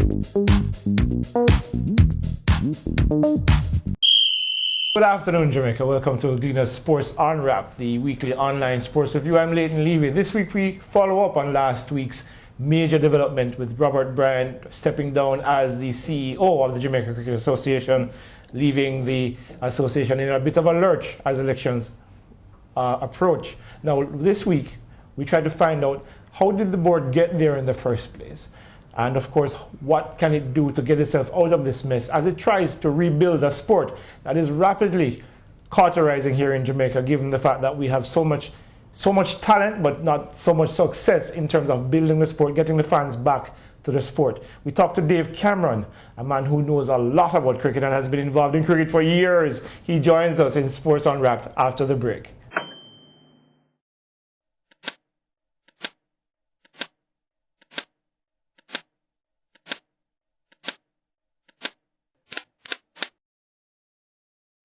Good afternoon, Jamaica. Welcome to Gleaner's Sportsunwrapped, the weekly online sports review. I'm Leighton Levy. This week we follow up on last week's major development with Robert Bryant stepping down as the CEO of the Jamaica Cricket Association, leaving the association in a bit of a lurch as elections approach. Now, this week we tried to find out how did the board get there in the first place? And of course, what can it do to get itself out of this mess as it tries to rebuild a sport that is rapidly cauterizing here in Jamaica, given the fact that we have so much talent, but not so much success in terms of building the sport, getting the fans back to the sport. We talked to Dave Cameron, a man who knows a lot about cricket and has been involved in cricket for years. He joins us in Sports Unwrapped after the break.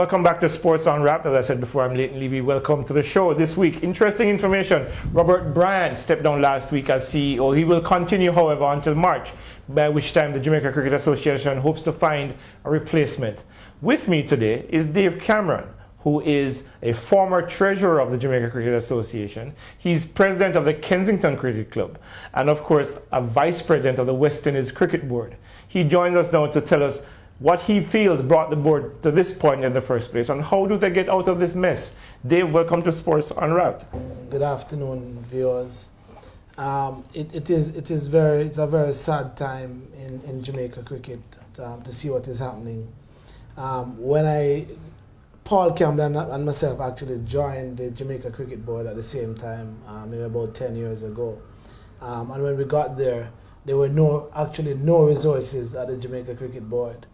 Welcome back to Sports Unwrapped. As I said before, I'm Leighton Levy. Welcome to the show. This week, interesting information. Robert Bryant stepped down last week as CEO. He will continue, however, until March, by which time the Jamaica Cricket Association hopes to find a replacement. With me today is Dave Cameron, who is a former treasurer of the Jamaica Cricket Association. He's president of the Kensington Cricket Club, and of course, a vice president of the West Indies Cricket Board. He joins us now to tell us what he feels brought the board to this point in the first place, and how do they get out of this mess. Dave, welcome to Sports Unwrapped. Good afternoon, viewers. It's a very sad time in Jamaica cricket to see what is happening. When Paul Camden and myself actually joined the Jamaica Cricket Board at the same time, maybe about 10 years ago, and when we got there were no resources at the Jamaica Cricket Board.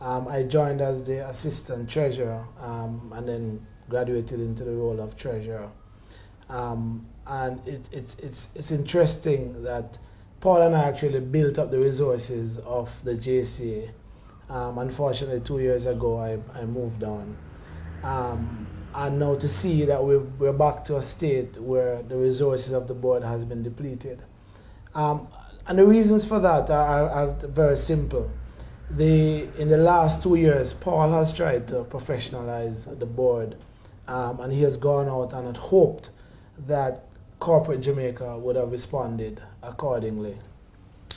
I joined as the assistant treasurer and then graduated into the role of treasurer. And it's interesting that Paul and I actually built up the resources of the JCA. Unfortunately, 2 years ago, I moved on. And now to see that we're back to a state where the resources of the board has been depleted. And the reasons for that are very simple. In the last 2 years, Paul has tried to professionalize the board, and he has gone out and had hoped that corporate Jamaica would have responded accordingly,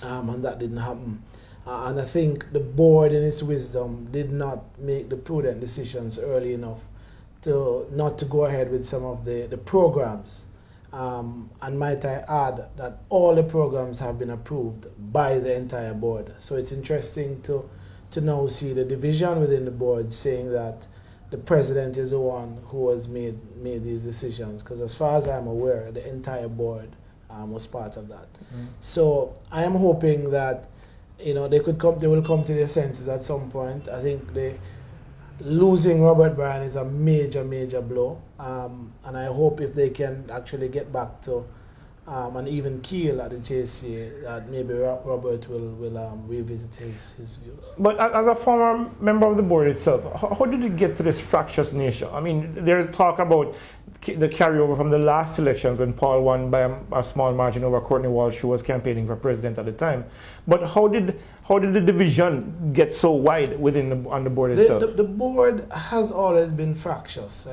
and that didn't happen. And I think the board, in its wisdom, did not make the prudent decisions early enough not to go ahead with some of the programs. And might I add that all the programs have been approved by the entire board. So it's interesting to now see the division within the board saying that the president is the one who has made these decisions. Because as far as I'm aware, the entire board was part of that. So I am hoping that they will come to their senses at some point. I think losing Robert Bryant is a major blow, and I hope if they can actually get back to an even keel at the JCA, that maybe Robert will revisit his views. But as a former member of the board itself, how did it get to this fractious nature? I mean, there's talk about the carryover from the last elections when Paul won by a small margin over Courtney Walsh, who was campaigning for president at the time. But how did the division get so wide on the board itself? The board has always been fractious,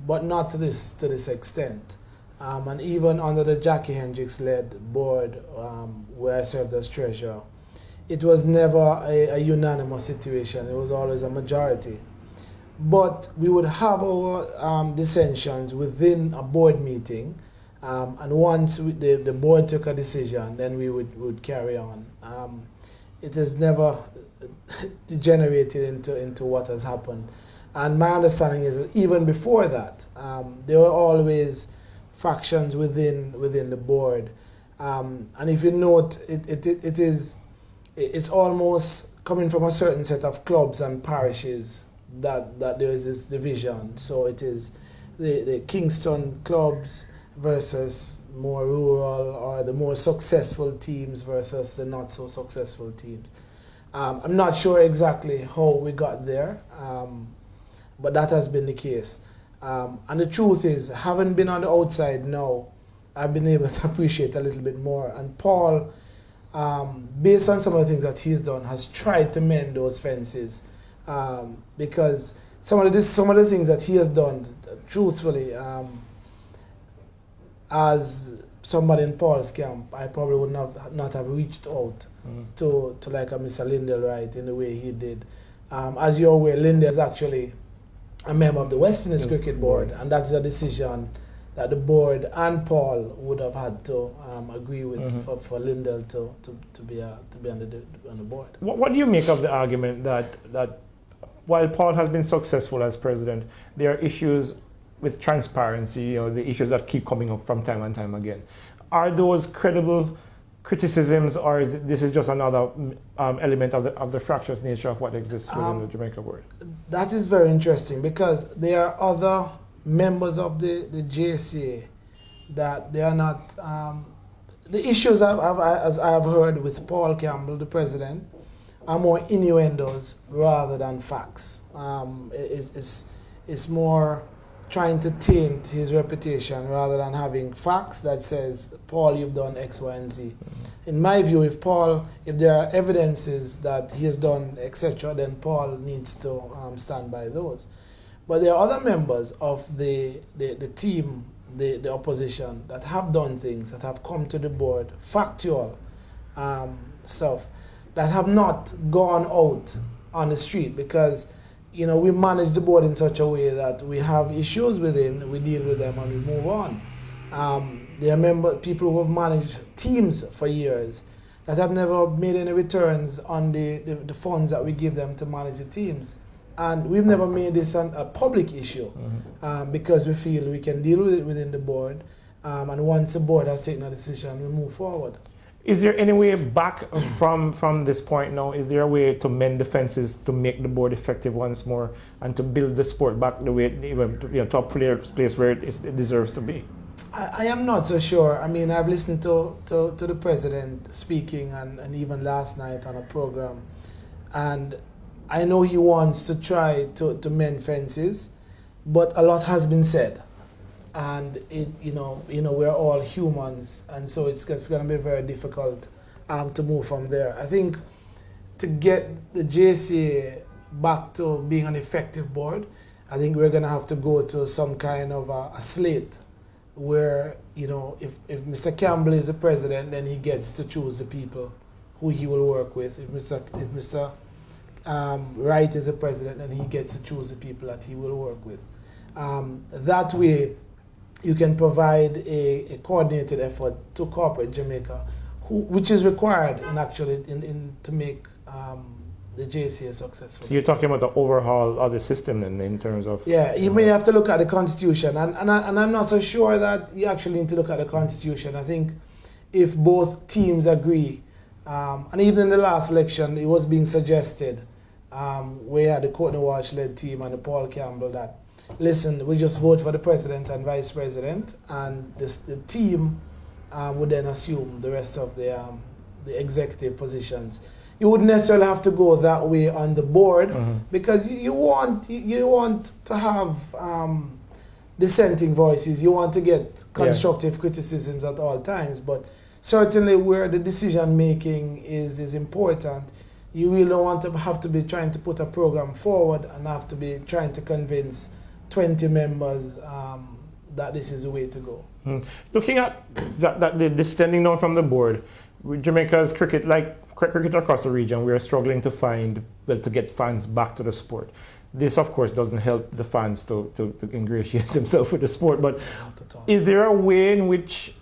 but not to this extent. And even under the Jackie Hendricks-led board, where I served as treasurer, it was never a unanimous situation. It was always a majority. But we would have our dissensions within a board meeting, and once the board took a decision, then we would carry on. It has never degenerated into what has happened. And my understanding is that even before that, there were always factions within the board. And if you note, it's almost coming from a certain set of clubs and parishes that there is this division. So it is the Kingston clubs versus more rural, or the more successful teams versus the not so successful teams. I'm not sure exactly how we got there, but that has been the case. And the truth is, having been on the outside now, I've been able to appreciate a little bit more. And Paul based on some of the things that he's done, has tried to mend those fences, because some of the things that he has done, truthfully, as somebody in Paul's camp, I probably would not have reached out to like a Mr. Lindell Wright in the way he did. As you're aware, Lindell is actually a member of the West Indies Cricket Board, and that's a decision that the board and Paul would have had to agree with for Lindell to be on the board. What do you make of the argument that while Paul has been successful as president, there are issues with transparency, the issues that keep coming up from time and time again? Are those credible criticisms, or is this just another element of the fractious nature of what exists within the Jamaica board? That is very interesting, because there are other members of the JCA that they are not. The issues as I have heard with Paul Campbell, the president, are more innuendos rather than facts. It's more trying to taint his reputation rather than having facts that says, Paul, you've done X, Y, and Z. In my view, if there are evidences that he has done, etc., then Paul needs to stand by those. But there are other members of the team, the opposition, that have done things, that have come to the board, factual stuff, that have not gone out on the street, because we manage the board in such a way that we have issues within, we deal with them and we move on. There are people who have managed teams for years that have never made any returns on the funds that we give them to manage the teams. And we've never made this a public issue, because we feel we can deal with it within the board. And once the board has taken a decision, we move forward. Is there any way back from this point now? Is there a way to mend the fences to make the board effective once more and to build the sport back the way to a place where it deserves to be? I am not so sure. I mean, I've listened to the president speaking and even last night on a program, and I know he wants to try to mend fences, but a lot has been said. And we're all humans, and so it's going to be very difficult to move from there. I think to get the JCA back to being an effective board, I think we're going to have to go to some kind of a slate where if Mr. Campbell is the president, then he gets to choose the people who he will work with. If Mr. Wright is the president, then he gets to choose the people that he will work with. That way, you can provide a coordinated effort to corporate Jamaica, which is required to make the JCA successful. So you're talking about the overhaul of the system in terms of... Yeah, you may have to look at the Constitution, and I'm not so sure that you actually need to look at the Constitution. I think if both teams agree, and even in the last election, it was being suggested, we had the Courtney Walsh-led team and the Paul Campbell that, listen, we just vote for the president and vice president, and the team would then assume the rest of the executive positions. You wouldn't necessarily have to go that way on the board, because you want to have dissenting voices. You want to get constructive criticisms at all times, but certainly where the decision making is important, you really don't want to have to be trying to put a program forward and have to be trying to convince 20 members that this is the way to go. Looking at the standing down from the board, Jamaica's cricket, like cricket across the region, we are struggling to get fans back to the sport. This, of course, doesn't help the fans to ingratiate themselves with the sport, but is there a way in which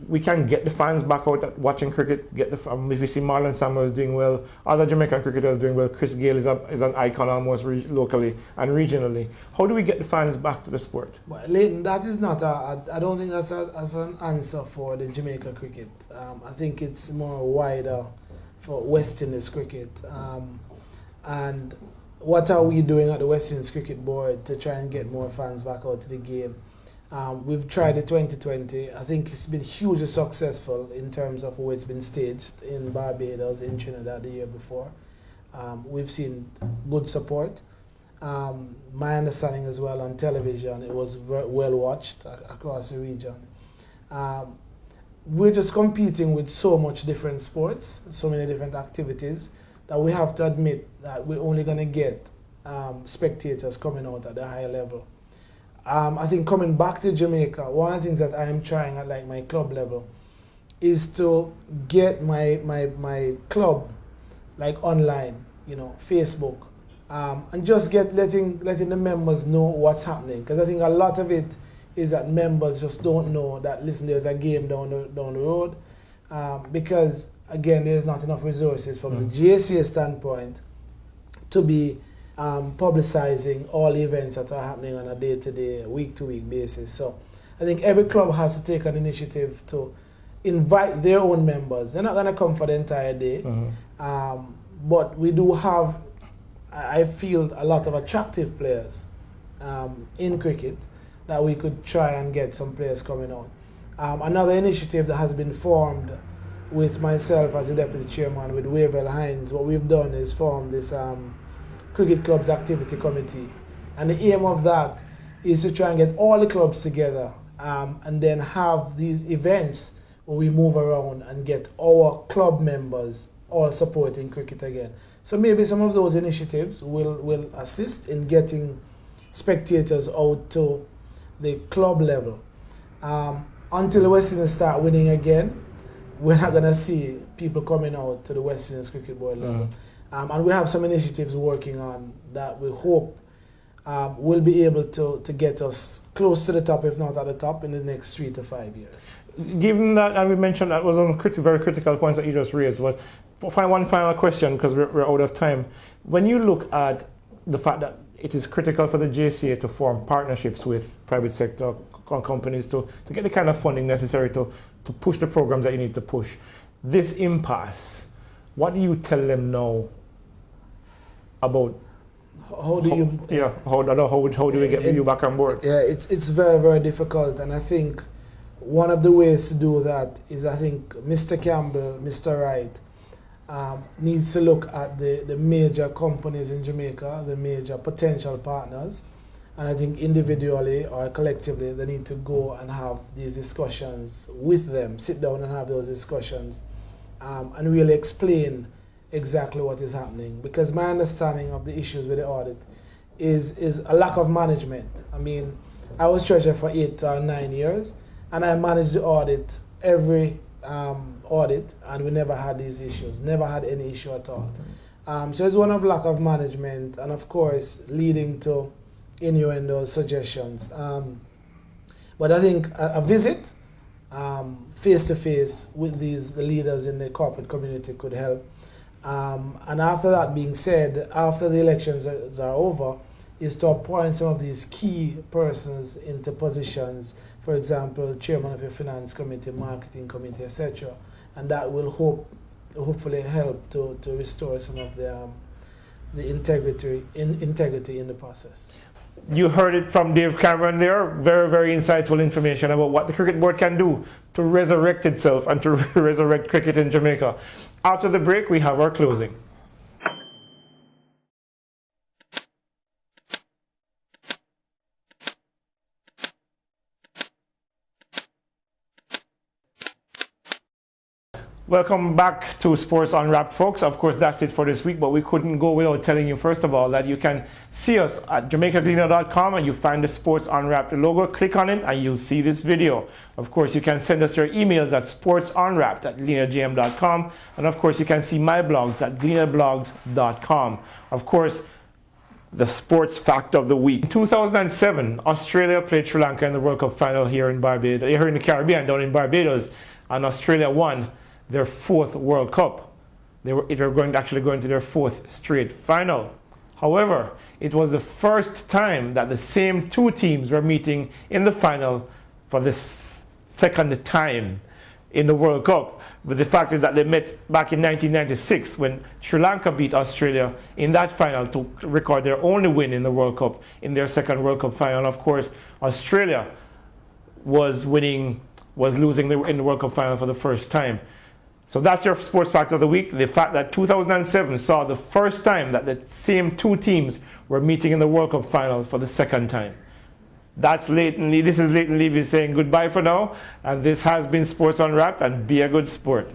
we can get the fans back out at watching cricket? If we see Marlon Samuels doing well, other Jamaican cricketers doing well, Chris Gayle is an icon almost locally and regionally. How do we get the fans back to the sport? Well, Leighton, that is not I don't think that's an answer for the Jamaica cricket. I think it's more wider for West Indies cricket. And what are we doing at the West Indies Cricket Board to try and get more fans back out to the game? We've tried the 2020. I think it's been hugely successful in terms of where it's been staged in Barbados, in Trinidad the year before. We've seen good support. My understanding as well, on television, it was well watched across the region. we're just competing with so much different sports, so many different activities, that we have to admit that we're only going to get spectators coming out at a higher level. I think coming back to Jamaica, one of the things that I am trying at like my club level is to get my club like online, you know, Facebook, and just letting the members know what's happening. Because I think a lot of it is that members just don't know that, listen, there's a game down the road, because again, there's not enough resources from the GACA standpoint to be publicizing all events that are happening on a day-to-day, week-to-week basis. So I think every club has to take an initiative to invite their own members. They're not going to come for the entire day, but we do have, I feel, a lot of attractive players in cricket that we could try and get some players coming on. Another initiative that has been formed with myself as the deputy chairman with Wavell Hines, what we've done is form this Cricket Clubs Activity Committee. And the aim of that is to try and get all the clubs together and then have these events where we move around and get our club members all supporting cricket again. So maybe some of those initiatives will assist in getting spectators out to the club level. Until the West Indies start winning again, we're not going to see people coming out to the West Indies Cricket Board level. And we have some initiatives working on that we hope will be able to get us close to the top, if not at the top, in the next 3 to 5 years. Given that, and we mentioned that was on very critical points that you just raised, but one final question, because we're out of time. When you look at the fact that it is critical for the JCA to form partnerships with private sector companies to get the kind of funding necessary to push the programs that you need to push, this impasse, what do you tell them now about how do we get you back on board? Yeah, it's very, very difficult, and I think one of the ways to do that is, I think Mr. Campbell, Mr. Wright, needs to look at the major companies in Jamaica, the major potential partners, and I think individually or collectively they need to go and have these discussions with them, sit down and have those discussions, and really explain exactly what is happening. Because my understanding of the issues with the audit is a lack of management. I mean, I was treasurer for 8 or 9 years, and I managed the audit every audit, and we never had these issues, never had any issue at all. So it's one of lack of management, and of course leading to innuendo suggestions. But I think a visit face to face with the leaders in the corporate community could help. And after that being said, after the elections are over, is to appoint some of these key persons into positions, for example, chairman of your finance committee, marketing committee, etc. And that will hopefully help to restore some of the integrity in the process. You heard it from Dave Cameron there. Very, very insightful information about what the Cricket Board can do to resurrect itself and to resurrect cricket in Jamaica. After the break, we have our closing. Welcome back to Sports Unwrapped, folks. Of course, that's it for this week, but we couldn't go without telling you, first of all, that you can see us at JamaicaGleaner.com, and you find the Sports Unwrapped logo. Click on it and you'll see this video. Of course, you can send us your emails at sportsunwrapped@gleanergm.com, and of course, you can see my blogs at gleanerblogs.com. Of course, the sports fact of the week. In 2007, Australia played Sri Lanka in the World Cup final here in Barbados, here in the Caribbean, down in Barbados, and Australia won their 4th World Cup. They were actually going to their 4th straight final. However, it was the first time that the same 2 teams were meeting in the final for the second time in the World Cup. But the fact is that they met back in 1996 when Sri Lanka beat Australia in that final to record their only win in the World Cup, in their 2nd World Cup final. Of course, Australia was losing in the World Cup final for the first time. So that's your sports facts of the week. The fact that 2007 saw the first time that the same 2 teams were meeting in the World Cup final for the 2nd time. That's Leighton Lee. This is Leighton Levy saying goodbye for now. And this has been Sports Unwrapped, and be a good sport.